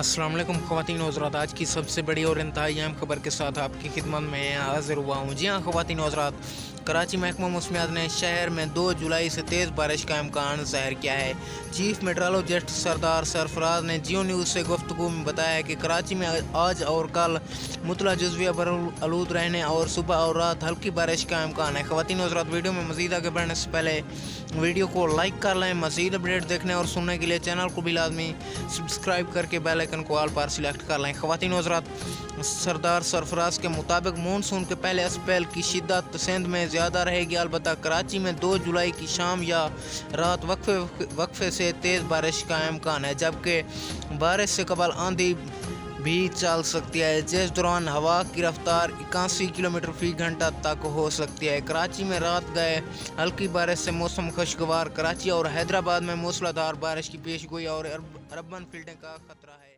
अस्सलाम वालेकुम ख़वातीन हज़रात, आज की सबसे बड़ी और इंतहाई अहम खबर के साथ आपकी खिदमत में हाज़िर हुआ हूँ। जी हाँ ख़वातीन हज़रात, कराची महकमा मौसमियात ने शहर में 2 जुलाई से तेज़ बारिश का इम्कान ज़ाहिर किया है। चीफ मेट्रोलॉजिस्ट सरदार सरफराज ने जियो न्यूज़ से गुफ्तगू में बताया कि कराची में आज और कल मुतला जुज़विया आलूद रहने और सुबह और रात हल्की बारिश का इम्कान है। ख़वातीन हज़रात, वीडियो में मज़ीद आगे बढ़ने से पहले वीडियो को लाइक कर लें। मज़ीद अपडेट देखने और सुनने के लिए चैनल को भी लाजमी सब्सक्राइब करके बेल आइकन को ऑल पर सिलेक्ट कर लें। ख़वातीन हज़रात, सरदार सरफराज के मुताबिक मानसून के पहले स्पेल की शिद्दत सिंध में ज़्यादा रहेगी, अलबत्ता कराची में 2 जुलाई की शाम या रात वक्फे से तेज़ बारिश का इम्कान है, जबकि बारिश से कबल आंधी भी चल सकती है, जिस दौरान हवा की रफ्तार 81 किलोमीटर फी घंटा तक हो सकती है। कराची में रात गए हल्की बारिश से मौसम खुशगवार। कराची और हैदराबाद में मूसलाधार बारिश की पेशगोई और अर्बन फील्डिंग का खतरा है।